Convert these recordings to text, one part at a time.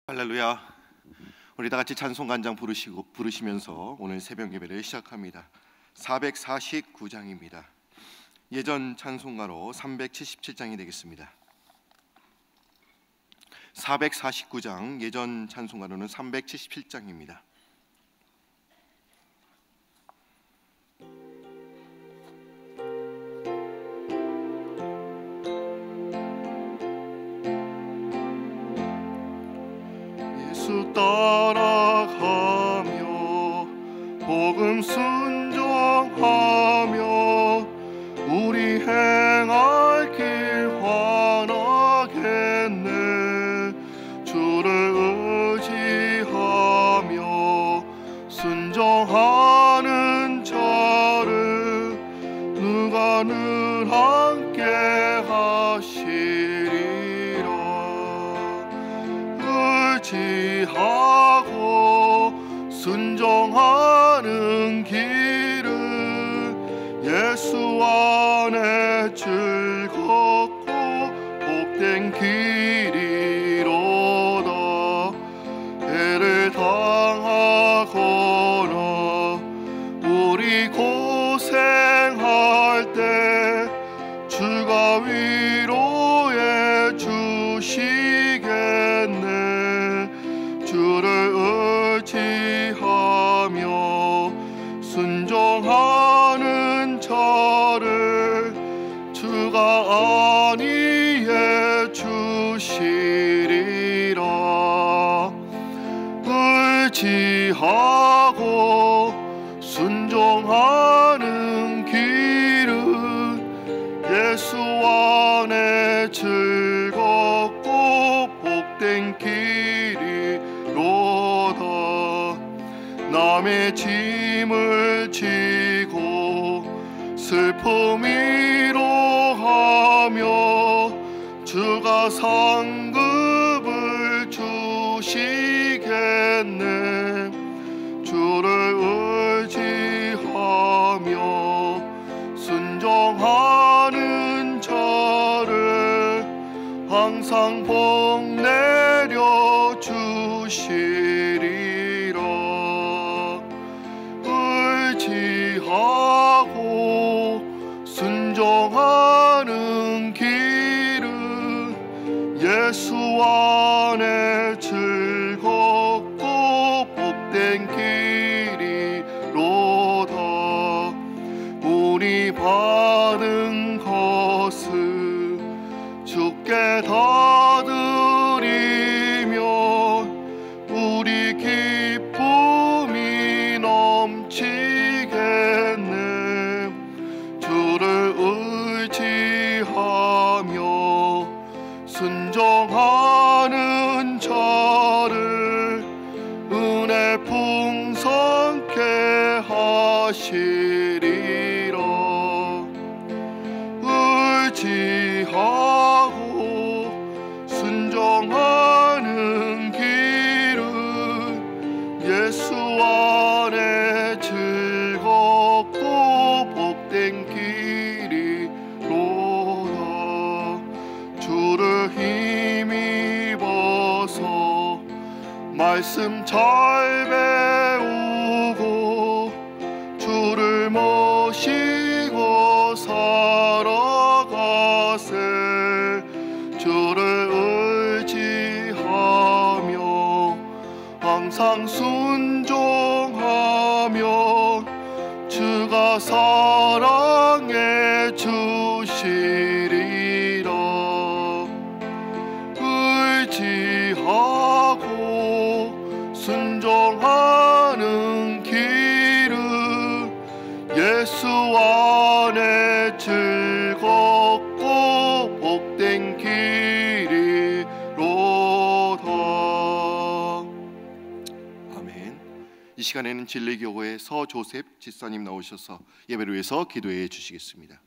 할렐루야. 우리 다 같이 찬송간장 부르시면서 오늘 새벽 예배를 시작합니다. 449장입니다. 예전 찬송가로 377장이 되겠습니다. 449장, 예전 찬송가로는 377장입니다. 예수 따라가며 복음 순종하며 우리 행할 길 환하겠네. 주를 의지하며 순종하는 자를 누가 늘 함께 하시리라. 의지하고 순종하는 길은 예수 안에 즐겁고 복된 길이로다. 해를 당하거나 우리 고생할 때 주가 위로해 주시겠네. 주를 의지하며 순종하는 자를 주가 안위해 주시리라. 의지하고 순종하는 길은 예수 안에 즐겁고 복된 길이로다. 남의 짐을 지고 슬픔 위로하며 주가 상급을 주시겠네. 주를 의지하며 순종하는 자를 항상 복 내려 주시리라. 의지하고 순종하는 길은 예수 안에 즐겁고 복된 길이로다. 우리 받은 것을 주께 다 드리며 우리 기쁨이 넘치겠네. 주를 의지하며 순종하는 자를 은혜 풍성케 하시리라. 의지하고 순종하는 길은 예수 안에 즐겁고 복된 길이로다. 주를 힘입어서 말씀 잘 배우고 주를 모시고 살아가세. 주를 의지하며 항상 순종하며 주가 사랑해 주시리라. 의지하고 순종하는 길은 예수 안에 즐겁고 복된 길이로다. 아멘. 이 시간에는 진리교회 서조셉 집사님 나오셔서 예배를 위해서 기도해 주시겠습니다.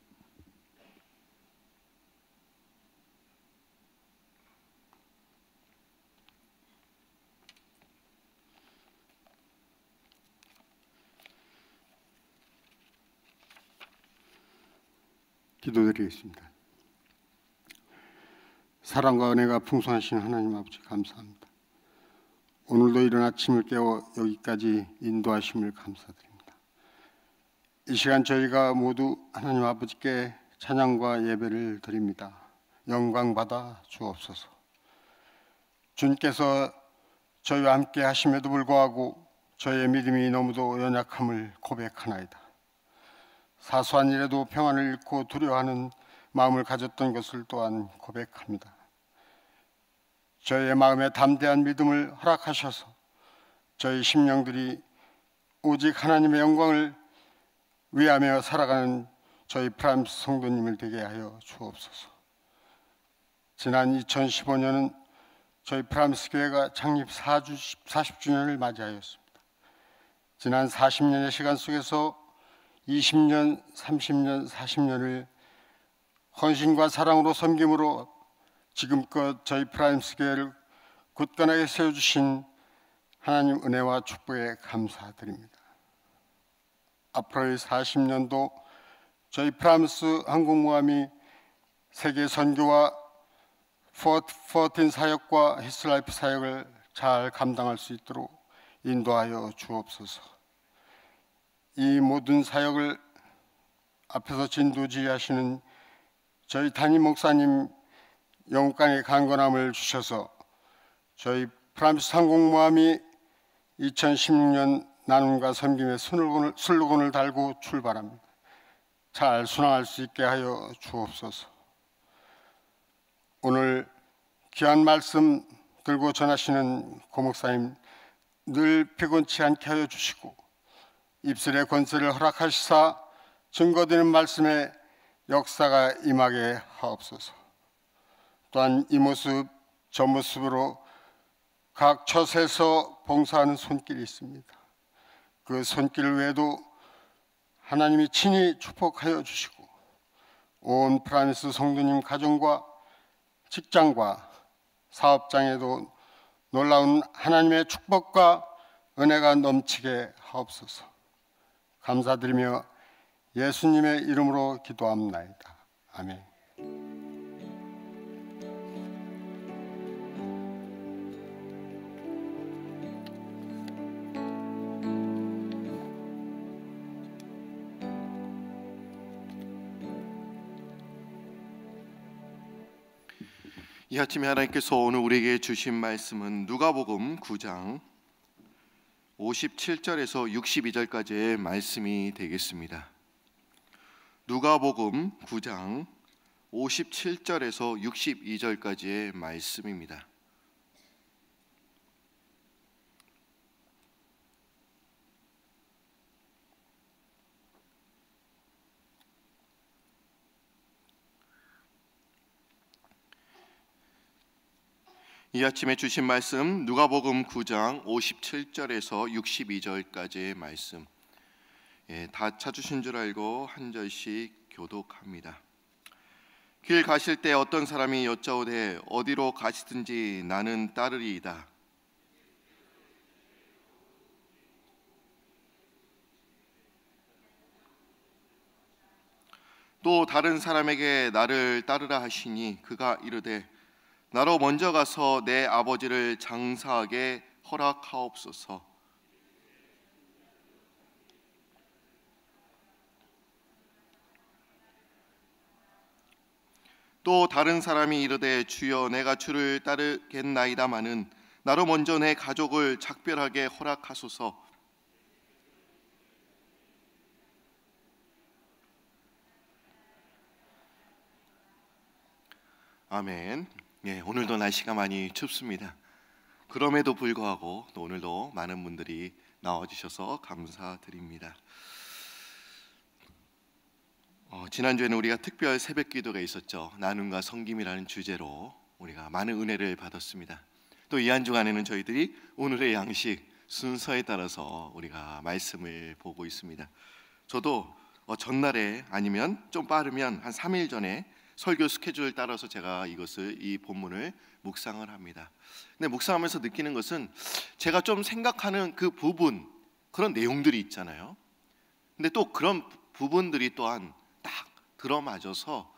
기도드리겠습니다. 사랑과 은혜가 풍성하신 하나님 아버지 감사합니다. 오늘도 이른 아침을 깨워 여기까지 인도하심을 감사드립니다. 이 시간 저희가 모두 하나님 아버지께 찬양과 예배를 드립니다. 영광 받아 주옵소서. 주님께서 저희와 함께 하심에도 불구하고 저희의 믿음이 너무도 연약함을 고백하나이다. 사소한 일에도 평안을 잃고 두려워하는 마음을 가졌던 것을 또한 고백합니다. 저희의 마음에 담대한 믿음을 허락하셔서 저희 심령들이 오직 하나님의 영광을 위하며 살아가는 저희 프람스 성도님을 되게 하여 주옵소서. 지난 2015년은 저희 프람스 교회가 창립 40주년을 맞이하였습니다. 지난 40년의 시간 속에서 20년, 30년, 40년을 헌신과 사랑으로 섬김으로 지금껏 저희 프람스 교회를 굳건하게 세워주신 하나님 은혜와 축복에 감사드립니다. 앞으로의 40년도 저희 프람스 한국모함이 세계 선교와 14 사역과 히스라이프 사역을 잘 감당할 수 있도록 인도하여 주옵소서. 이 모든 사역을 앞에서 진두지휘하시는 저희 담임 목사님 영육간의 강건함을 주셔서 저희 프람스 항공모함이 2016년 나눔과 섬김의 슬로건을 달고 출발합니다. 잘 순항할 수 있게 하여 주옵소서. 오늘 귀한 말씀 들고 전하시는 고목사님 늘 피곤치 않게 하여 주시고 입술의 권세를 허락하시사 증거되는 말씀에 역사가 임하게 하옵소서. 또한 이 모습 저 모습으로 각 처세에서 봉사하는 손길이 있습니다. 그 손길 외에도 하나님이 친히 축복하여 주시고 온 프랑스 성도님 가정과 직장과 사업장에도 놀라운 하나님의 축복과 은혜가 넘치게 하옵소서. 감사드리며 예수님의 이름으로 기도합나이다. 아멘. 이 아침에 하나님께서 오늘 우리에게 주신 말씀은 누가복음 9장 57절에서 62절까지의 말씀이 되겠습니다. 누가복음 9장 57절에서 62절까지의 말씀입니다. 이 아침에 주신 말씀 누가복음 9장 57절에서 62절까지의 말씀, 다 찾으신 줄 알고 한 절씩 교독합니다. 길 가실 때 어떤 사람이 여짜오되 어디로 가시든지 나는 따르리이다. 또 다른 사람에게 나를 따르라 하시니 그가 이르되 나로 먼저 가서 내 아버지를 장사하게 허락하옵소서. 또 다른 사람이 이르되 주여 내가 주를 따르겠나이다마는 나로 먼저 내 가족을 작별하게 허락하소서. 아멘. 오늘도 날씨가 많이 춥습니다. 그럼에도 불구하고 또 오늘도 많은 분들이 나와주셔서 감사드립니다. 지난주에는 우리가 특별 새벽 기도가 있었죠. 나눔과 섬김이라는 주제로 우리가 많은 은혜를 받았습니다. 또 이 한 주간에는 저희들이 오늘의 양식 순서에 따라서 우리가 말씀을 보고 있습니다. 저도 전날에 아니면 좀 빠르면 한 3일 전에 설교 스케줄을 따라서 제가 이 본문을 묵상을 합니다. 근데 묵상하면서 느끼는 것은 제가 좀 생각하는 그 부분, 그런 내용들이 있잖아요. 근데 또 그런 부분들이 또한 딱 들어맞아서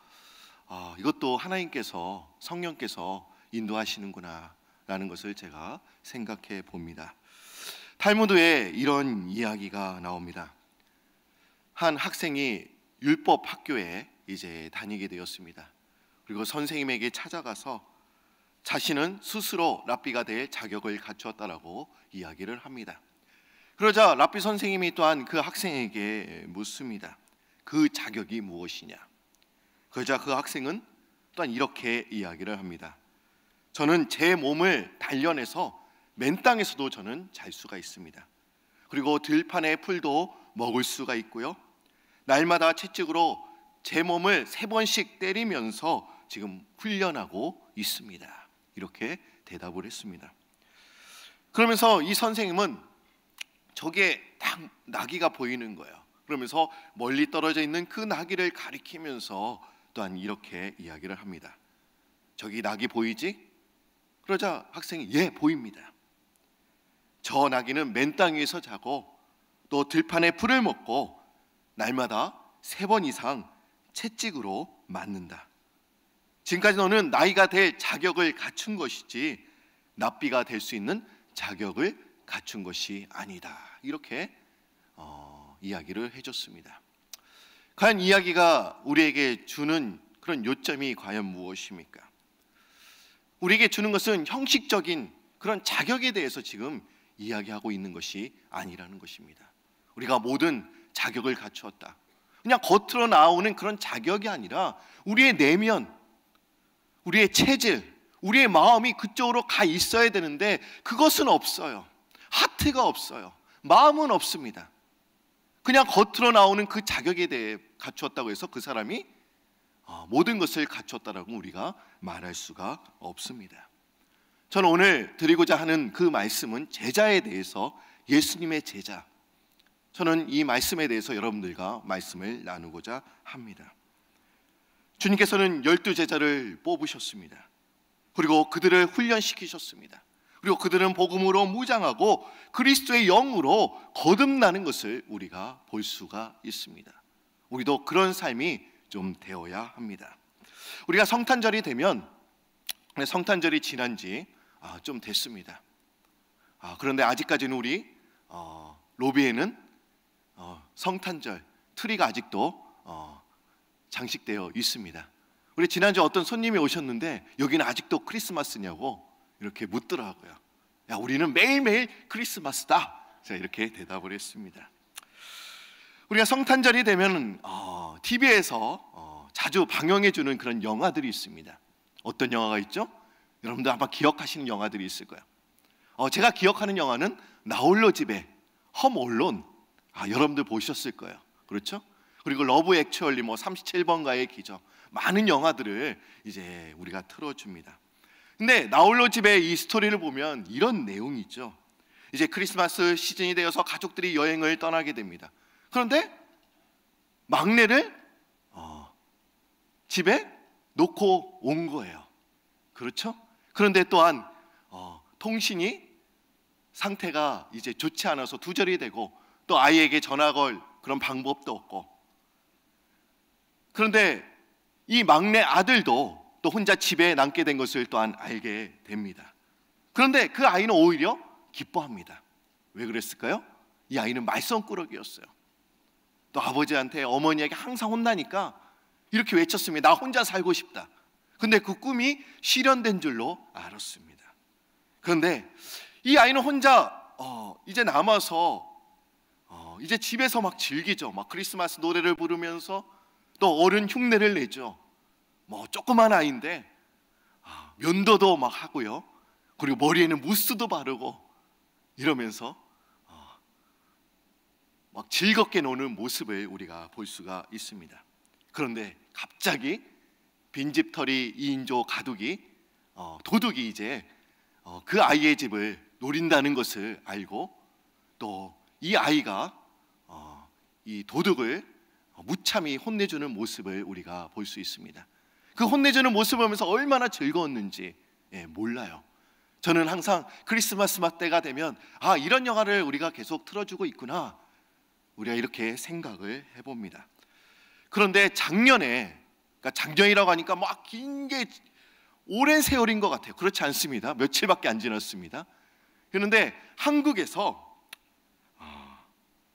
이것도 하나님께서, 성령께서 인도하시는구나 라는 것을 제가 생각해 봅니다. 탈무드에 이런 이야기가 나옵니다. 한 학생이 율법 학교에 이제 다니게 되었습니다. 그리고 선생님에게 찾아가서 자신은 스스로 랍비가 될 자격을 갖추었다라고 이야기를 합니다. 그러자 랍비 선생님이 또한 그 학생에게 묻습니다. 그 자격이 무엇이냐? 그러자 그 학생은 또한 이렇게 이야기를 합니다. 저는 제 몸을 단련해서 맨 땅에서도 저는 잘 수가 있습니다. 그리고 들판의 풀도 먹을 수가 있고요. 날마다 채찍으로 제 몸을 3번씩 때리면서 지금 훈련하고 있습니다. 이렇게 대답을 했습니다. 그러면서 이 선생님은 저게 딱 나귀가 보이는 거예요. 그러면서 멀리 떨어져 있는 그 나귀를 가리키면서 또한 이렇게 이야기를 합니다. 저기 나귀 보이지? 그러자 학생이 예, 보입니다. 저 나귀는 맨 땅 위에서 자고 또 들판에 풀을 먹고 날마다 3번 이상 채찍으로 맞는다. 지금까지 너는 나귀가 될 자격을 갖춘 것이지 랍비가 될 수 있는 자격을 갖춘 것이 아니다. 이렇게 이야기를 해줬습니다. 과연 이야기가 우리에게 주는 그런 요점이 과연 무엇입니까? 우리에게 주는 것은 형식적인 그런 자격에 대해서 지금 이야기하고 있는 것이 아니라는 것입니다. 우리가 모든 자격을 갖추었다. 그냥 겉으로 나오는 그런 자격이 아니라 우리의 내면, 우리의 체질, 우리의 마음이 그쪽으로 가 있어야 되는데 그것은 없어요. 하트가 없어요. 마음은 없습니다. 그냥 겉으로 나오는 그 자격에 대해 갖추었다고 해서 그 사람이 모든 것을 갖췄다라고 우리가 말할 수가 없습니다. 저는 오늘 드리고자 하는 그 말씀은 제자에 대해서, 예수님의 제자, 저는 이 말씀에 대해서 여러분들과 말씀을 나누고자 합니다. 주님께서는 12제자를 뽑으셨습니다. 그리고 그들을 훈련시키셨습니다. 그리고 그들은 복음으로 무장하고 그리스도의 영으로 거듭나는 것을 우리가 볼 수가 있습니다. 우리도 그런 삶이 좀 되어야 합니다. 우리가 성탄절이 되면, 성탄절이 지난 지 좀 됐습니다. 그런데 아직까지는 우리 로비에는 성탄절 트리가 아직도 장식되어 있습니다. 우리 지난주 어떤 손님이 오셨는데 여기는 아직도 크리스마스냐고 이렇게 묻더라고요. 야, 우리는 매일매일 크리스마스다. 제가 이렇게 대답을 했습니다. 우리가 성탄절이 되면 TV에서 자주 방영해주는 그런 영화들이 있습니다. 어떤 영화가 있죠? 여러분들 아마 기억하시는 영화들이 있을 거예요. 제가 기억하는 영화는 나홀로 집에, 홈 얼론. 여러분들 보셨을 거예요. 그렇죠? 그리고 러브 액츄얼리, 37번가의 기적, 많은 영화들을 이제 우리가 틀어줍니다. 근데 나홀로 집의 이 스토리를 보면 이런 내용이 있죠. 이제 크리스마스 시즌이 되어서 가족들이 여행을 떠나게 됩니다. 그런데 막내를 집에 놓고 온 거예요. 그렇죠? 그런데 또한 통신이 상태가 이제 좋지 않아서 두절이 되고 또 아이에게 전화 걸 그런 방법도 없고, 그런데 이 막내 아들도 또 혼자 집에 남게 된 것을 또한 알게 됩니다. 그런데 그 아이는 오히려 기뻐합니다. 왜 그랬을까요? 이 아이는 말썽꾸러기였어요. 또 아버지한테, 어머니에게 항상 혼나니까 이렇게 외쳤습니다. 나 혼자 살고 싶다. 근데 그 꿈이 실현된 줄로 알았습니다. 그런데 이 아이는 혼자 이제 남아서 이제 집에서 막 즐기죠. 막 크리스마스 노래를 부르면서 또 어른 흉내를 내죠. 조그만 아이인데 면도도 막 하고요. 그리고 머리에는 무스도 바르고 이러면서 막 즐겁게 노는 모습을 우리가 볼 수가 있습니다. 그런데 갑자기 빈집털이 2인조 가둑이 도둑이 이제 그 아이의 집을 노린다는 것을 알고 또 이 아이가 이 도둑을 무참히 혼내주는 모습을 우리가 볼 수 있습니다. 그 혼내주는 모습을 보면서 얼마나 즐거웠는지 몰라요. 저는 항상 크리스마스 때가 되면 이런 영화를 우리가 계속 틀어주고 있구나, 우리가 이렇게 생각을 해봅니다. 그런데 작년에, 그러니까 작년이라고 하니까 막 긴 게 오랜 세월인 것 같아요. 그렇지 않습니다. 며칠밖에 안 지났습니다. 그런데 한국에서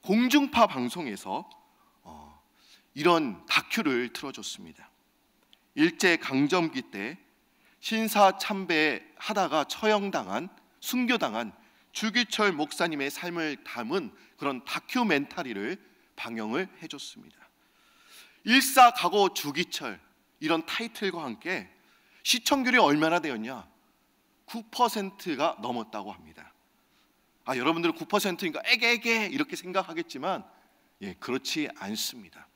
공중파 방송에서 이런 다큐를 틀어줬습니다. 일제강점기 때 신사참배하다가 처형당한, 순교당한 주기철 목사님의 삶을 담은 그런 다큐멘터리를 방영을 해줬습니다. 일사각오 주기철, 이런 타이틀과 함께 시청률이 얼마나 되었냐? 9%가 넘었다고 합니다. 여러분들은 9%니까 에게 이렇게 생각하겠지만 그렇지 않습니다.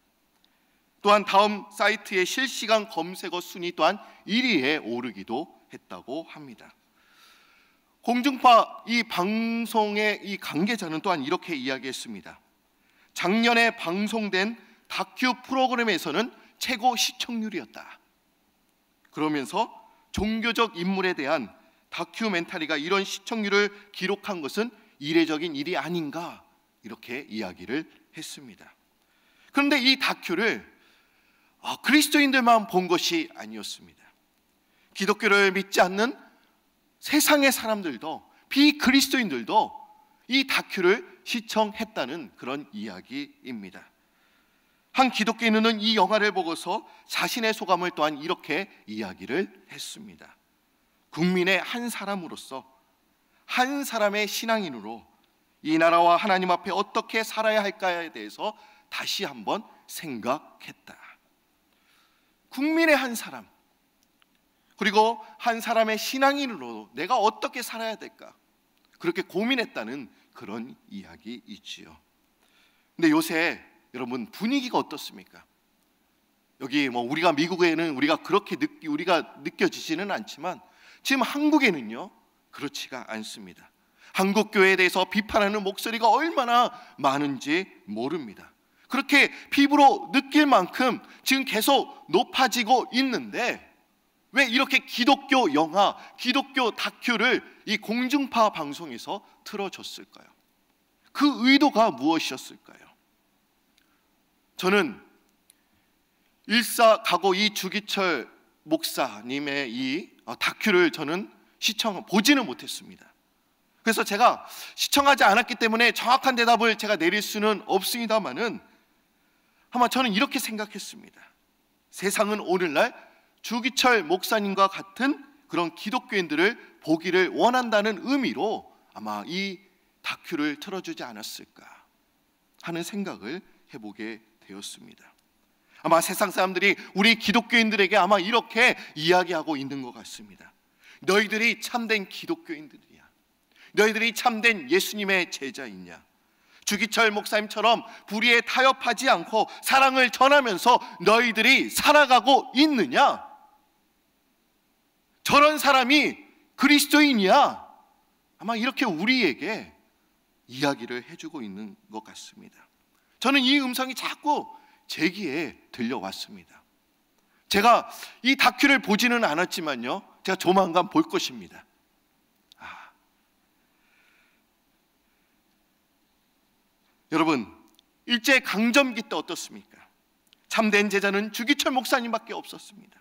또한 다음 사이트의 실시간 검색어 순위 또한 1위에 오르기도 했다고 합니다. 공중파 이 방송의 이 관계자는 또한 이렇게 이야기했습니다. 작년에 방송된 다큐 프로그램에서는 최고 시청률이었다. 그러면서 종교적 인물에 대한 다큐멘터리가 이런 시청률을 기록한 것은 이례적인 일이 아닌가, 이렇게 이야기를 했습니다. 그런데 이 다큐를 그리스도인들만 본 것이 아니었습니다. 기독교를 믿지 않는 세상의 사람들도, 비그리스도인들도 이 다큐를 시청했다는 그런 이야기입니다. 한 기독교인은 이 영화를 보고서 자신의 소감을 또한 이렇게 이야기를 했습니다. 국민의 한 사람으로서, 한 사람의 신앙인으로 이 나라와 하나님 앞에 어떻게 살아야 할까에 대해서 다시 한번 생각했다. 국민의 한 사람, 그리고 한 사람의 신앙인으로 내가 어떻게 살아야 될까, 그렇게 고민했다는 그런 이야기이지요. 근데 요새 여러분 분위기가 어떻습니까? 여기 우리가 미국에는 우리가 그렇게 우리가 느껴지지는 않지만 지금 한국에는요 그렇지가 않습니다. 한국 교회에 대해서 비판하는 목소리가 얼마나 많은지 모릅니다. 그렇게 피부로 느낄 만큼 지금 계속 높아지고 있는데 왜 이렇게 기독교 영화, 기독교 다큐를 이 공중파 방송에서 틀어줬을까요? 그 의도가 무엇이었을까요? 저는 일사각오 이 주기철 목사님의 이 다큐를 저는 보지는 못했습니다. 그래서 제가 시청하지 않았기 때문에 정확한 대답을 제가 내릴 수는 없습니다만은 아마 저는 이렇게 생각했습니다. 세상은 오늘날 주기철 목사님과 같은 그런 기독교인들을 보기를 원한다는 의미로 아마 이 다큐를 틀어주지 않았을까 하는 생각을 해보게 되었습니다. 아마 세상 사람들이 우리 기독교인들에게 아마 이렇게 이야기하고 있는 것 같습니다. 너희들이 참된 기독교인들이야. 너희들이 참된 예수님의 제자이냐? 주기철 목사님처럼 불의에 타협하지 않고 사랑을 전하면서 너희들이 살아가고 있느냐? 저런 사람이 그리스도인이야. 아마 이렇게 우리에게 이야기를 해주고 있는 것 같습니다. 저는 이 음성이 자꾸 제 귀에 들려왔습니다. 제가 이 다큐를 보지는 않았지만요, 제가 조만간 볼 것입니다. 여러분, 일제강점기 때 어떻습니까? 참된 제자는 주기철 목사님밖에 없었습니다.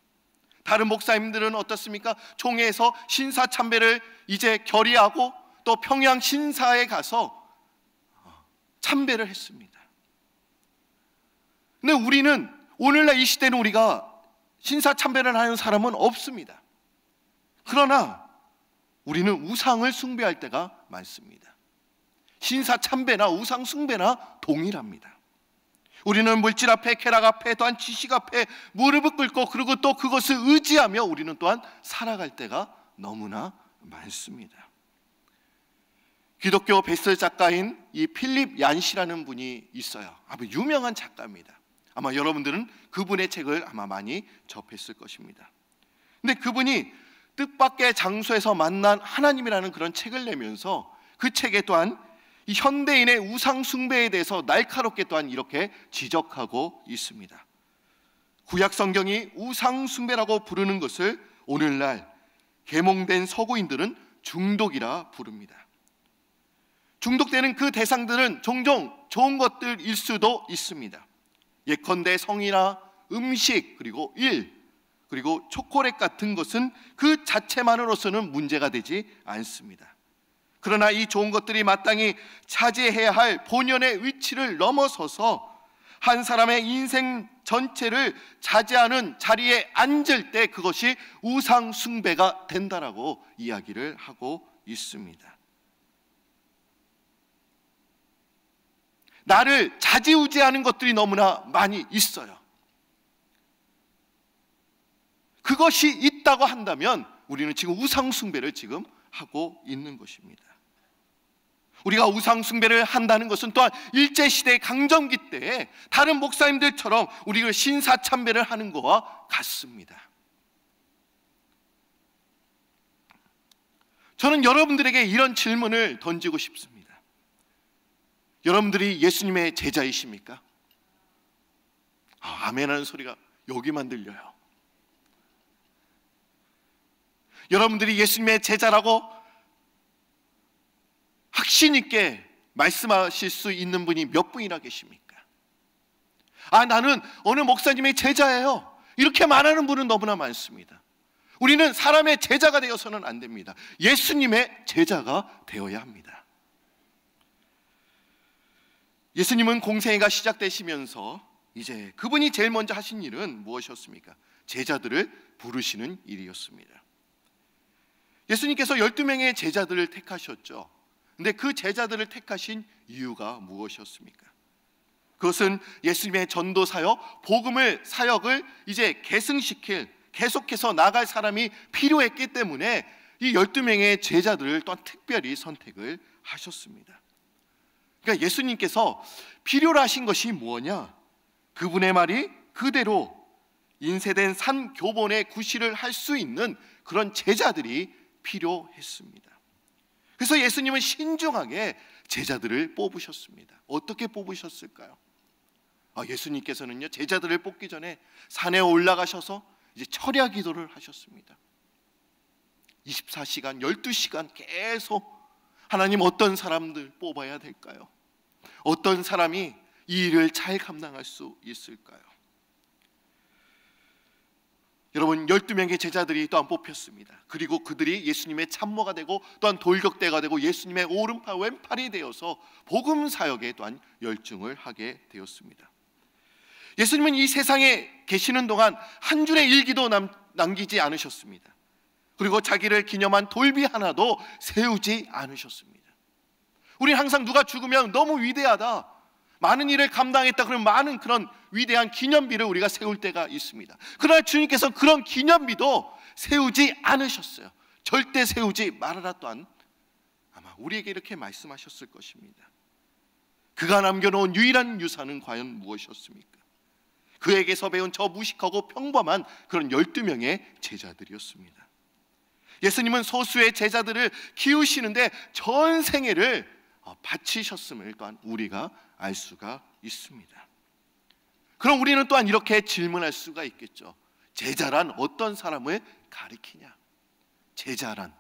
다른 목사님들은 어떻습니까? 총회에서 신사참배를 이제 결의하고 또 평양 신사에 가서 참배를 했습니다. 근데 우리는 오늘날 이 시대는 우리가 신사참배를 하는 사람은 없습니다. 그러나 우리는 우상을 숭배할 때가 많습니다. 신사참배나 우상숭배나 동일합니다. 우리는 물질 앞에, 쾌락 앞에, 또한 지식 앞에 무릎을 꿇고 그리고 또 그것을 의지하며 우리는 또한 살아갈 때가 너무나 많습니다. 기독교 베스트 작가인 이 필립 얀시라는 분이 있어요. 아주 유명한 작가입니다. 아마 여러분들은 그분의 책을 아마 많이 접했을 것입니다. 근데 그분이 뜻밖의 장소에서 만난 하나님이라는 그런 책을 내면서 그 책에 또한 이 현대인의 우상 숭배에 대해서 날카롭게 또한 이렇게 지적하고 있습니다. 구약 성경이 우상 숭배라고 부르는 것을 오늘날 계몽된 서구인들은 중독이라 부릅니다. 중독되는 그 대상들은 종종 좋은 것들일 수도 있습니다. 예컨대 성이나 음식, 그리고 일, 그리고 초콜릿 같은 것은 그 자체만으로서는 문제가 되지 않습니다. 그러나 이 좋은 것들이 마땅히 차지해야 할 본연의 위치를 넘어서서 한 사람의 인생 전체를 차지하는 자리에 앉을 때 그것이 우상 숭배가 된다라고 이야기를 하고 있습니다. 나를 좌지우지하는 것들이 너무나 많이 있어요. 그것이 있다고 한다면 우리는 지금 우상 숭배를 지금 하고 있는 것입니다. 우리가 우상 숭배를 한다는 것은 또한 일제시대 강점기 때에 다른 목사님들처럼 우리가 신사참배를 하는 것과 같습니다. 저는 여러분들에게 이런 질문을 던지고 싶습니다. 여러분들이 예수님의 제자이십니까? 아멘하는 소리가 여기만 들려요. 여러분들이 예수님의 제자라고 확신 있게 말씀하실 수 있는 분이 몇 분이나 계십니까? 나는 어느 목사님의 제자예요, 이렇게 말하는 분은 너무나 많습니다. 우리는 사람의 제자가 되어서는 안 됩니다. 예수님의 제자가 되어야 합니다. 예수님은 공생애가 시작되시면서 이제 그분이 제일 먼저 하신 일은 무엇이었습니까? 제자들을 부르시는 일이었습니다. 예수님께서 12명의 제자들을 택하셨죠. 근데 그 제자들을 택하신 이유가 무엇이었습니까? 그것은 예수님의 전도 사역, 복음을 사역을 이제 계승시킬, 계속해서 나갈 사람이 필요했기 때문에 이 12명의 제자들을 또한 특별히 선택을 하셨습니다. 그러니까 예수님께서 필요로 하신 것이 무엇냐? 그분의 말이 그대로 인쇄된 산교본의 구실을 할 수 있는 그런 제자들이 필요했습니다. 그래서 예수님은 신중하게 제자들을 뽑으셨습니다. 어떻게 뽑으셨을까요? 예수님께서는요, 제자들을 뽑기 전에 산에 올라가셔서 이제 철야 기도를 하셨습니다. 24시간, 12시간 계속 하나님, 어떤 사람들 뽑아야 될까요? 어떤 사람이 이 일을 잘 감당할 수 있을까요? 여러분, 12명의 제자들이 또한 뽑혔습니다. 그리고 그들이 예수님의 참모가 되고 또한 돌격대가 되고 예수님의 오른팔 왼팔이 되어서 복음 사역에 또한 열중을 하게 되었습니다. 예수님은 이 세상에 계시는 동안 한 줄의 일기도 남기지 않으셨습니다. 그리고 자기를 기념한 돌비 하나도 세우지 않으셨습니다. 우리는 항상 누가 죽으면 너무 위대하다, 많은 일을 감당했다, 그런 많은 그런 위대한 기념비를 우리가 세울 때가 있습니다. 그러나 주님께서 그런 기념비도 세우지 않으셨어요. 절대 세우지 말아라 또한 아마 우리에게 이렇게 말씀하셨을 것입니다. 그가 남겨놓은 유일한 유산은 과연 무엇이었습니까? 그에게서 배운 저 무식하고 평범한 그런 12명의 제자들이었습니다. 예수님은 소수의 제자들을 키우시는데 전 생애를 바치셨음을 또한 우리가 알 수가 있습니다. 그럼 우리는 또한 이렇게 질문할 수가 있겠죠. 제자란 어떤 사람을 가리키냐? 제자란,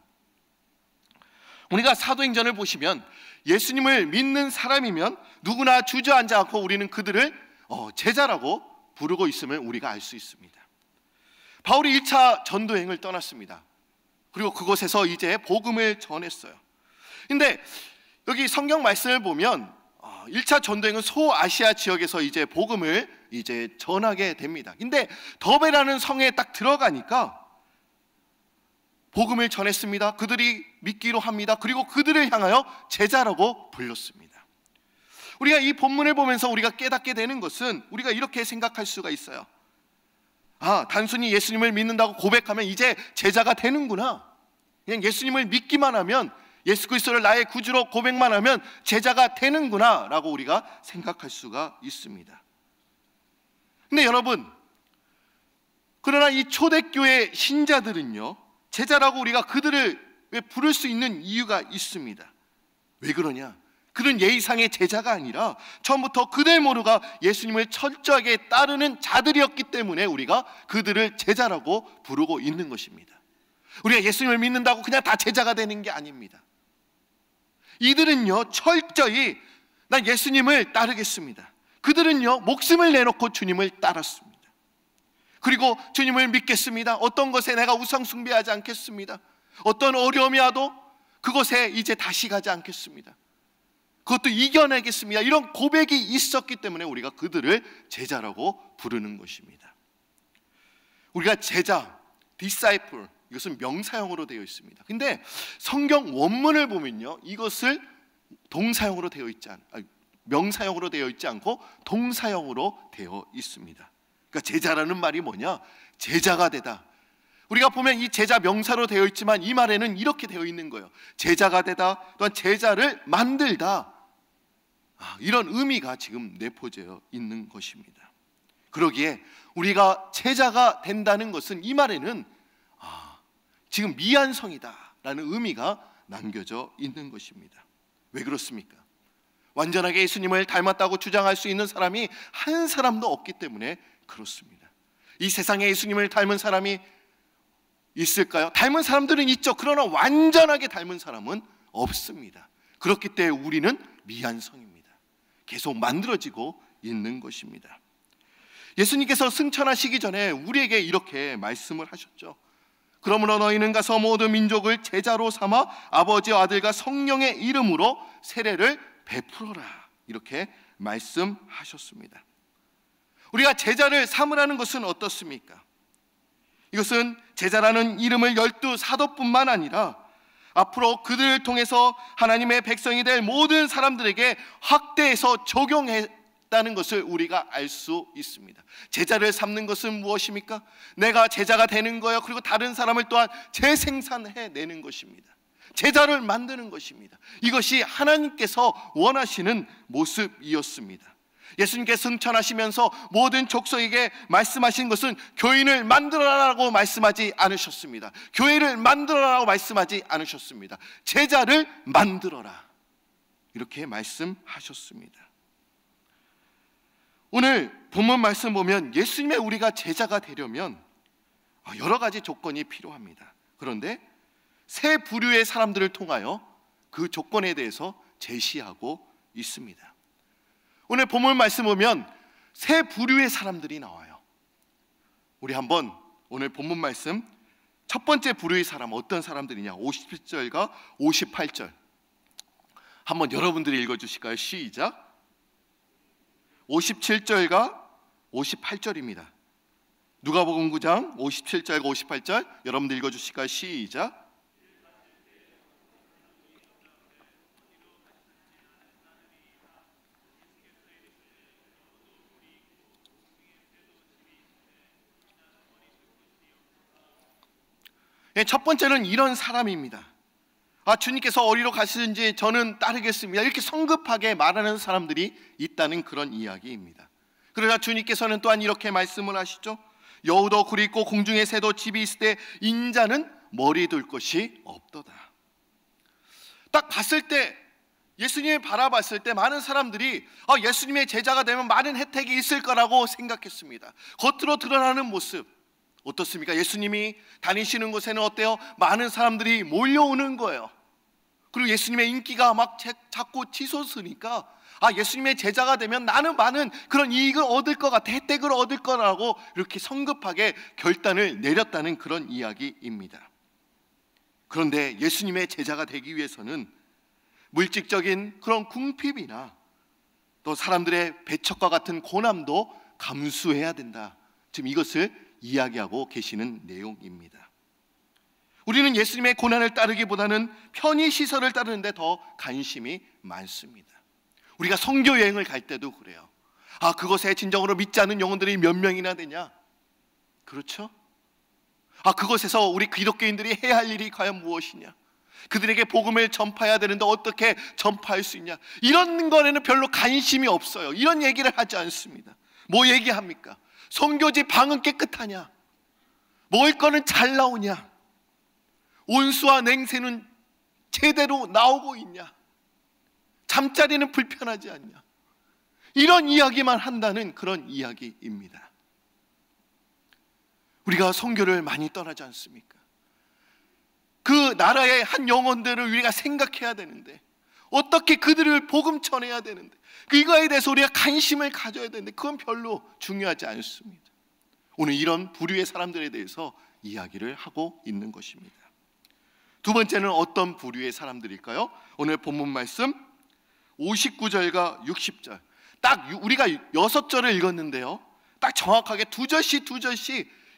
우리가 사도행전을 보시면 예수님을 믿는 사람이면 누구나 주저앉지 않고 우리는 그들을 제자라고 부르고 있음을 우리가 알 수 있습니다. 바울이 1차 전도행을 떠났습니다. 그리고 그곳에서 이제 복음을 전했어요. 근데 여기 성경 말씀을 보면 1차 전도행은 소아시아 지역에서 이제 복음을 이제 전하게 됩니다. 근데 더베라는 성에 딱 들어가니까 복음을 전했습니다. 그들이 믿기로 합니다. 그리고 그들을 향하여 제자라고 불렀습니다. 우리가 이 본문을 보면서 우리가 깨닫게 되는 것은 우리가 이렇게 생각할 수가 있어요. 단순히 예수님을 믿는다고 고백하면 이제 제자가 되는구나. 그냥 예수님을 믿기만 하면, 예수 그리스도를 나의 구주로 고백만 하면 제자가 되는구나 라고 우리가 생각할 수가 있습니다. 근데 여러분, 그러나 이 초대교회 신자들은요, 제자라고 우리가 그들을 왜 부를 수 있는 이유가 있습니다. 왜 그러냐? 그런 예의상의 제자가 아니라 처음부터 그들 모두가 예수님을 철저하게 따르는 자들이었기 때문에 우리가 그들을 제자라고 부르고 있는 것입니다. 우리가 예수님을 믿는다고 그냥 다 제자가 되는 게 아닙니다. 이들은요, 철저히 난 예수님을 따르겠습니다. 그들은요, 목숨을 내놓고 주님을 따랐습니다. 그리고 주님을 믿겠습니다. 어떤 것에 내가 우상 숭배하지 않겠습니다. 어떤 어려움이 와도 그것에 이제 다시 가지 않겠습니다. 그것도 이겨내겠습니다. 이런 고백이 있었기 때문에 우리가 그들을 제자라고 부르는 것입니다. 우리가 제자, disciple, 이것은 명사형으로 되어 있습니다. 근데 성경 원문을 보면요, 이것을 동사형으로 되어 있지 명사형으로 되어 있지 않고 동사형으로 되어 있습니다. 그러니까 제자라는 말이 뭐냐? 제자가 되다. 우리가 보면 이 제자 명사로 되어 있지만 이 말에는 이렇게 되어 있는 거예요. 제자가 되다, 또한 제자를 만들다. 이런 의미가 지금 내포되어 있는 것입니다. 그러기에 우리가 제자가 된다는 것은 이 말에는 지금 미완성이다라는 의미가 남겨져 있는 것입니다. 왜 그렇습니까? 완전하게 예수님을 닮았다고 주장할 수 있는 사람이 한 사람도 없기 때문에 그렇습니다. 이 세상에 예수님을 닮은 사람이 있을까요? 닮은 사람들은 있죠. 그러나 완전하게 닮은 사람은 없습니다. 그렇기 때문에 우리는 미완성입니다. 계속 만들어지고 있는 것입니다. 예수님께서 승천하시기 전에 우리에게 이렇게 말씀을 하셨죠. 그러므로 너희는 가서 모든 민족을 제자로 삼아 아버지와 아들과 성령의 이름으로 세례를 베풀어라. 이렇게 말씀하셨습니다. 우리가 제자를 삼으라는 것은 어떻습니까? 이것은 제자라는 이름을 12 사도뿐만 아니라 앞으로 그들을 통해서 하나님의 백성이 될 모든 사람들에게 확대해서 적용했다는 것을 우리가 알 수 있습니다. 제자를 삼는 것은 무엇입니까? 내가 제자가 되는 거예요. 그리고 다른 사람을 또한 재생산해내는 것입니다. 제자를 만드는 것입니다. 이것이 하나님께서 원하시는 모습이었습니다. 예수님께서 승천하시면서 모든 족속에게 말씀하신 것은 교인을 만들어라라고 말씀하지 않으셨습니다. 교회를 만들어라라고 말씀하지 않으셨습니다. 제자를 만들어라, 이렇게 말씀하셨습니다. 오늘 본문 말씀 보면 예수님의 우리가 제자가 되려면 여러 가지 조건이 필요합니다. 그런데 세 부류의 사람들을 통하여 그 조건에 대해서 제시하고 있습니다. 오늘 본문 말씀 보면 세 부류의 사람들이 나와요. 우리 한번 오늘 본문 말씀 첫 번째 부류의 사람 어떤 사람들이냐, 57절과 58절 한번 여러분들이 읽어주실까요? 시작. 57절과 58절입니다. 누가복음 9장 57절과 58절 여러분들 읽어주실까요? 시작. 첫 번째는 이런 사람입니다. 주님께서 어디로 가시든지 저는 따르겠습니다, 이렇게 성급하게 말하는 사람들이 있다는 그런 이야기입니다. 그러나 주님께서는 또한 이렇게 말씀을 하시죠. 여우도 굴이 있고 공중의 새도 집이 있을 때 인자는 머리 둘 것이 없도다. 딱 봤을 때, 예수님을 바라봤을 때 많은 사람들이 예수님의 제자가 되면 많은 혜택이 있을 거라고 생각했습니다. 겉으로 드러나는 모습 어떻습니까? 예수님이 다니시는 곳에는 어때요? 많은 사람들이 몰려오는 거예요. 그리고 예수님의 인기가 막 자꾸 치솟으니까 예수님의 제자가 되면 나는 많은 그런 이익을 얻을 것 같아, 혜택을 얻을 거라고 이렇게 성급하게 결단을 내렸다는 그런 이야기입니다. 그런데 예수님의 제자가 되기 위해서는 물질적인 그런 궁핍이나 또 사람들의 배척과 같은 고난도 감수해야 된다. 지금 이것을 이야기하고 계시는 내용입니다. 우리는 예수님의 고난을 따르기보다는 편의시설을 따르는데 더 관심이 많습니다. 우리가 선교 여행을 갈 때도 그래요. 그것에 진정으로 믿지 않는 영혼들이 몇 명이나 되냐? 그렇죠? 그것에서 우리 기독교인들이 해야 할 일이 과연 무엇이냐? 그들에게 복음을 전파해야 되는데 어떻게 전파할 수 있냐? 이런 거에는 별로 관심이 없어요. 이런 얘기를 하지 않습니다. 뭐 얘기합니까? 선교지 방은 깨끗하냐? 먹을 거는 잘 나오냐? 온수와 냉새는 제대로 나오고 있냐? 잠자리는 불편하지 않냐? 이런 이야기만 한다는 그런 이야기입니다. 우리가 선교를 많이 떠나지 않습니까? 그 나라의 한 영혼들을 우리가 생각해야 되는데, 어떻게 그들을 복음 전해야 되는데, 이거에 대해서 우리가 관심을 가져야 되는데 그건 별로 중요하지 않습니다. 오늘 이런 부류의 사람들에 대해서 이야기를 하고 있는 것입니다. 두 번째는 어떤 부류의 사람들일까요? 오늘 본문 말씀 59절과 60절, 딱 우리가 6절을 읽었는데요, 딱 정확하게 두 절씩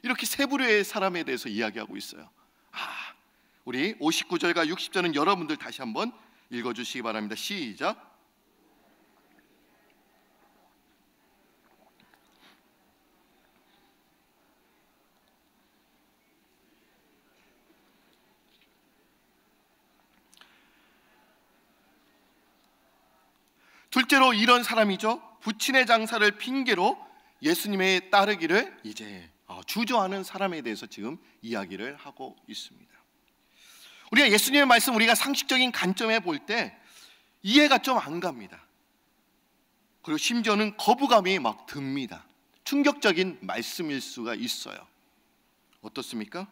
이렇게 세 부류의 사람에 대해서 이야기하고 있어요. 우리 59절과 60절은 여러분들 다시 한번 읽어주시기 바랍니다. 시작. 둘째로 이런 사람이죠. 부친의 장사를 핑계로 예수님의 따르기를 이제 주저하는 사람에 대해서 지금 이야기를 하고 있습니다. 우리가 예수님의 말씀, 우리가 상식적인 관점에 볼 때 이해가 좀 안 갑니다. 그리고 심지어는 거부감이 막 듭니다. 충격적인 말씀일 수가 있어요. 어떻습니까?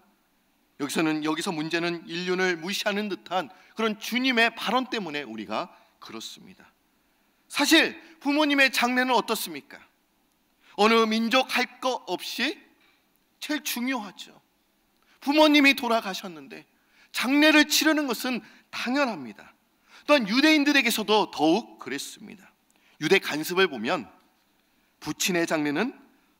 여기서 문제는 인륜을 무시하는 듯한 그런 주님의 발언 때문에 우리가 그렇습니다. 사실 부모님의 장례는 어떻습니까? 어느 민족 할 것 없이 제일 중요하죠. 부모님이 돌아가셨는데 장례를 치르는 것은 당연합니다. 또한 유대인들에게서도 더욱 그랬습니다. 유대 간습을 보면 부친의 장례는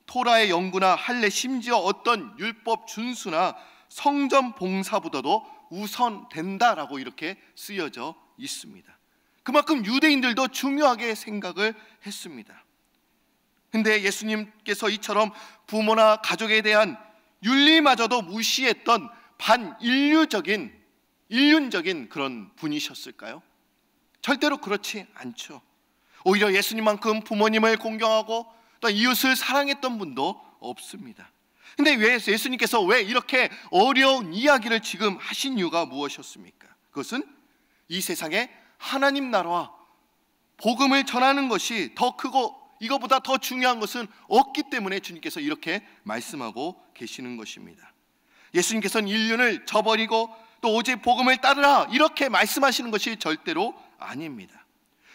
토라의 연구나 할례, 심지어 어떤 율법 준수나 성전 봉사보다도 우선된다라고 이렇게 쓰여져 있습니다. 그만큼 유대인들도 중요하게 생각을 했습니다. 근데 예수님께서 이처럼 부모나 가족에 대한 윤리마저도 무시했던 반인륜적인 그런 분이셨을까요? 절대로 그렇지 않죠. 오히려 예수님만큼 부모님을 공경하고 또 이웃을 사랑했던 분도 없습니다. 근데 왜 예수님께서 왜 이렇게 어려운 이야기를 지금 하신 이유가 무엇이었습니까? 그것은 이 세상에 하나님 나라와 복음을 전하는 것이 더 크고 이것보다 더 중요한 것은 없기 때문에 주님께서 이렇게 말씀하고 계시는 것입니다. 예수님께서는 인륜을 저버리고 또 오직 복음을 따르라 이렇게 말씀하시는 것이 절대로 아닙니다.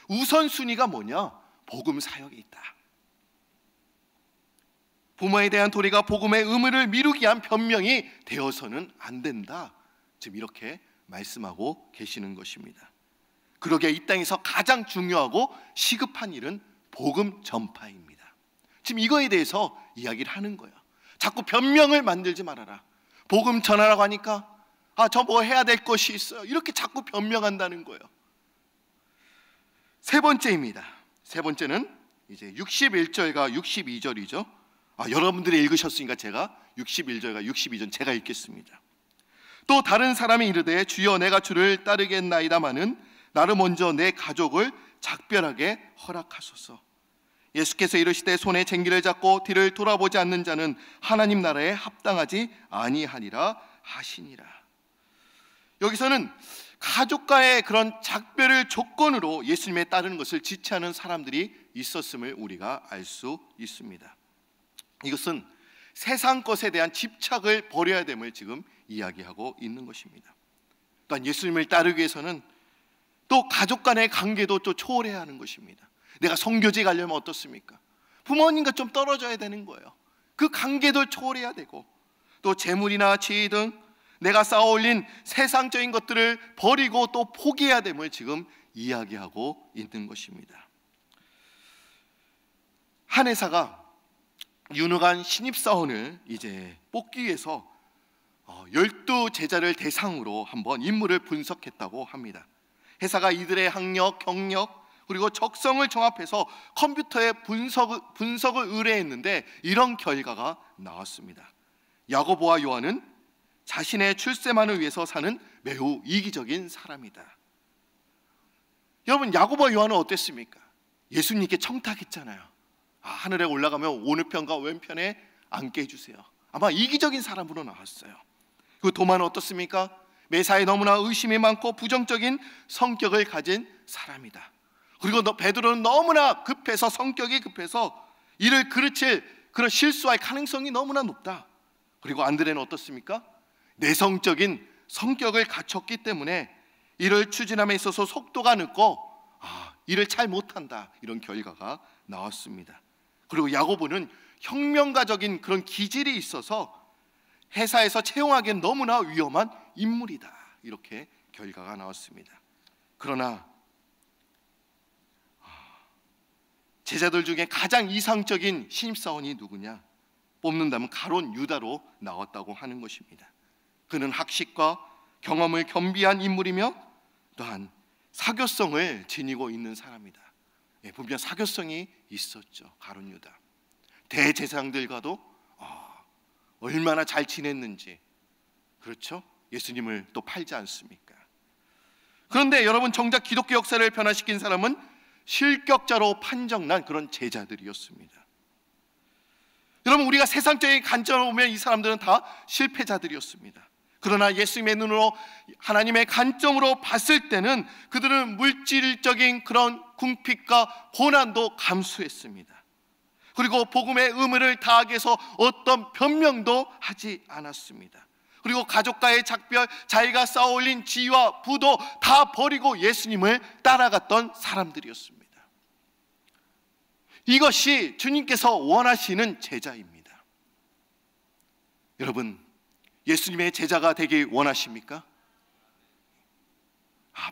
우선순위가 뭐냐? 복음 사역이 있다. 부모에 대한 도리가 복음의 의무를 미루기 위한 변명이 되어서는 안 된다. 지금 이렇게 말씀하고 계시는 것입니다. 그러기에 이 땅에서 가장 중요하고 시급한 일은 복음 전파입니다. 지금 이거에 대해서 이야기를 하는 거예요. 자꾸 변명을 만들지 말아라. 복음 전하라고 하니까 저 뭐 해야 될 것이 있어요. 이렇게 자꾸 변명한다는 거예요. 세 번째입니다. 세 번째는 이제 61절과 62절이죠. 여러분들이 읽으셨으니까 제가 61절과 62절 제가 읽겠습니다. 또 다른 사람이 이르되 주여 내가 주를 따르겠나이다마는 나를 먼저 내 가족을 작별하게 허락하소서. 예수께서 이르시되 손에 쟁기를 잡고 뒤를 돌아보지 않는 자는 하나님 나라에 합당하지 아니하리라 하시니라. 여기서는 가족과의 그런 작별을 조건으로 예수님에 따르는 것을 지체하는 사람들이 있었음을 우리가 알 수 있습니다. 이것은 세상 것에 대한 집착을 버려야 됨을 지금 이야기하고 있는 것입니다. 또한 예수님을 따르기 위해서는 또 가족 간의 관계도 또 초월해야 하는 것입니다. 내가 선교지 가려면 어떻습니까? 부모님과 좀 떨어져야 되는 거예요. 그 관계도 초월해야 되고 또 재물이나 지위 등 내가 쌓아올린 세상적인 것들을 버리고 또 포기해야 됨을 지금 이야기하고 있는 것입니다. 한 회사가 유능한 신입사원을 이제 뽑기 위해서 12제자를 대상으로 한번 인물을 분석했다고 합니다. 회사가 이들의 학력, 경력 그리고 적성을 종합해서 컴퓨터에 분석을 의뢰했는데 이런 결과가 나왔습니다. 야고보와 요한은 자신의 출세만을 위해서 사는 매우 이기적인 사람이다. 여러분, 야고보와 요한은 어땠습니까? 예수님께 청탁했잖아요. 하늘에 올라가면 오른편과 왼편에 앉게 해주세요. 아마 이기적인 사람으로 나왔어요. 그 도마는 어떻습니까? 매사에 너무나 의심이 많고 부정적인 성격을 가진 사람이다. 그리고 베드로는 너무나 급해서 성격이 급해서 이를 그르칠 그런 실수할 가능성이 너무나 높다. 그리고 안드레는 어떻습니까? 내성적인 성격을 갖췄기 때문에 이를 추진함에 있어서 속도가 늦고 일을 잘 못한다. 이런 결과가 나왔습니다. 그리고 야고보는 혁명가적인 그런 기질이 있어서 회사에서 채용하기엔 너무나 위험한 인물이다. 이렇게 결과가 나왔습니다. 그러나 제자들 중에 가장 이상적인 신입사원이 누구냐? 뽑는다면 가룟 유다로 나왔다고 하는 것입니다. 그는 학식과 경험을 겸비한 인물이며 또한 사교성을 지니고 있는 사람이다. 분명 사교성이 있었죠. 가룟 유다. 대제사장들과도 얼마나 잘 지냈는지, 그렇죠? 예수님을 또 팔지 않습니까? 그런데 여러분, 정작 기독교 역사를 변화시킨 사람은 실격자로 판정난 그런 제자들이었습니다. 여러분, 우리가 세상적인 관점으로 보면 이 사람들은 다 실패자들이었습니다. 그러나 예수님의 눈으로, 하나님의 관점으로 봤을 때는 그들은 물질적인 그런 궁핍과 고난도 감수했습니다. 그리고 복음의 의무를 다하기 위해서 어떤 변명도 하지 않았습니다. 그리고 가족과의 작별, 자기가 쌓아올린 지위와 부도 다 버리고 예수님을 따라갔던 사람들이었습니다. 이것이 주님께서 원하시는 제자입니다. 여러분, 예수님의 제자가 되길 원하십니까?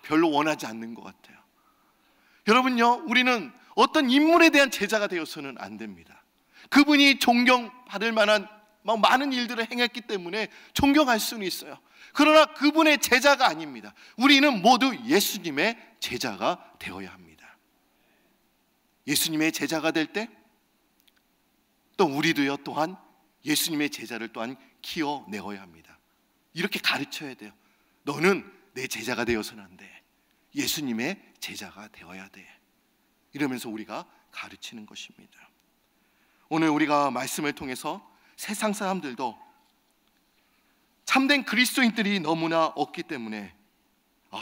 별로 원하지 않는 것 같아요. 여러분요, 우리는 어떤 인물에 대한 제자가 되어서는 안 됩니다. 그분이 존경받을 만한 많은 일들을 행했기 때문에 존경할 수는 있어요. 그러나 그분의 제자가 아닙니다. 우리는 모두 예수님의 제자가 되어야 합니다. 예수님의 제자가 될 때 또 우리도요, 또한 예수님의 제자를 또한 키워내어야 합니다. 이렇게 가르쳐야 돼요. 너는 내 제자가 되어서는 안 돼. 예수님의 제자가 되어야 돼. 이러면서 우리가 가르치는 것입니다. 오늘 우리가 말씀을 통해서 세상 사람들도 참된 그리스도인들이 너무나 없기 때문에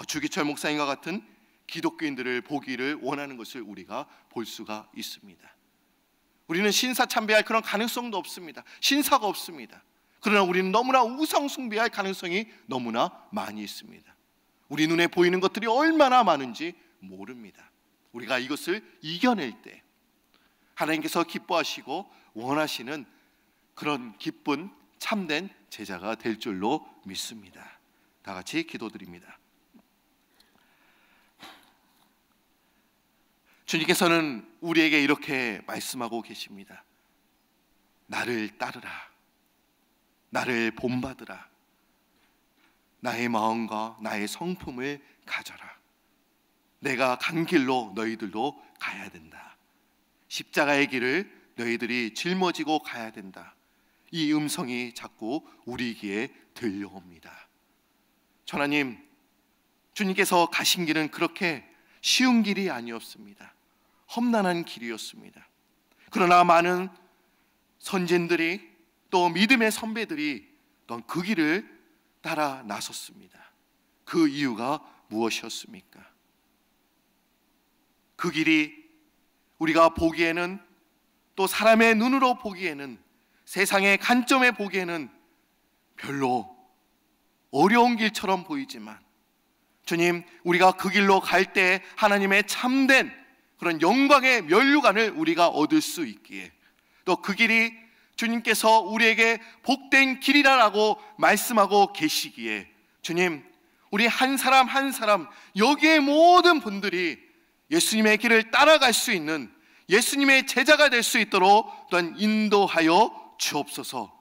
주기철 목사님과 같은 기독교인들을 보기를 원하는 것을 우리가 볼 수가 있습니다. 우리는 신사 참배할 그런 가능성도 없습니다. 신사가 없습니다. 그러나 우리는 너무나 우상 숭배할 가능성이 너무나 많이 있습니다. 우리 눈에 보이는 것들이 얼마나 많은지 모릅니다. 우리가 이것을 이겨낼 때 하나님께서 기뻐하시고 원하시는 그런 기쁜 참된 제자가 될 줄로 믿습니다. 다 같이 기도드립니다. 주님께서는 우리에게 이렇게 말씀하고 계십니다. 나를 따르라. 나를 본받으라. 나의 마음과 나의 성품을 가져라. 내가 간 길로 너희들도 가야 된다. 십자가의 길을 너희들이 짊어지고 가야 된다. 이 음성이 자꾸 우리 귀에 들려옵니다. 전하님, 주님께서 가신 길은 그렇게 쉬운 길이 아니었습니다. 험난한 길이었습니다. 그러나 많은 선진들이 또 믿음의 선배들이 또 그 길을 따라 나섰습니다. 그 이유가 무엇이었습니까? 그 길이 우리가 보기에는, 또 사람의 눈으로 보기에는, 세상의 관점에 보기에는 별로 어려운 길처럼 보이지만, 주님, 우리가 그 길로 갈 때 하나님의 참된 그런 영광의 면류관을 우리가 얻을 수 있기에, 또 그 길이 주님께서 우리에게 복된 길이라고 말씀하고 계시기에, 주님, 우리 한 사람 한 사람, 여기에 모든 분들이 예수님의 길을 따라갈 수 있는 예수님의 제자가 될 수 있도록 또한 인도하여 주옵소서.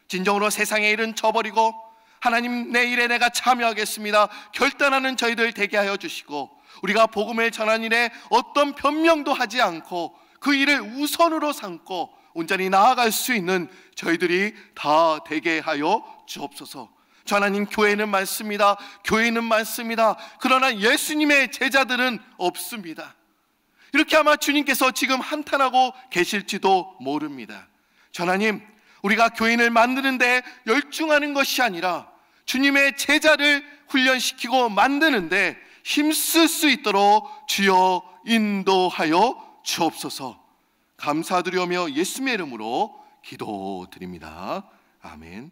진정으로 세상의 일은 저버리고 하나님, 내 일에 내가 참여하겠습니다 결단하는 저희들 되게 하여 주시고, 우리가 복음을 전하는 일에 어떤 변명도 하지 않고 그 일을 우선으로 삼고 온전히 나아갈 수 있는 저희들이 다 되게 하여 주옵소서. 저 하나님, 교회는 많습니다. 교회는 많습니다. 그러나 예수님의 제자들은 없습니다. 이렇게 아마 주님께서 지금 한탄하고 계실지도 모릅니다. 저 하나님, 우리가 교인을 만드는데 열중하는 것이 아니라 주님의 제자를 훈련시키고 만드는데 힘쓸 수 있도록 주여 인도하여 주옵소서. 감사드리며 예수님의 이름으로 기도드립니다. 아멘.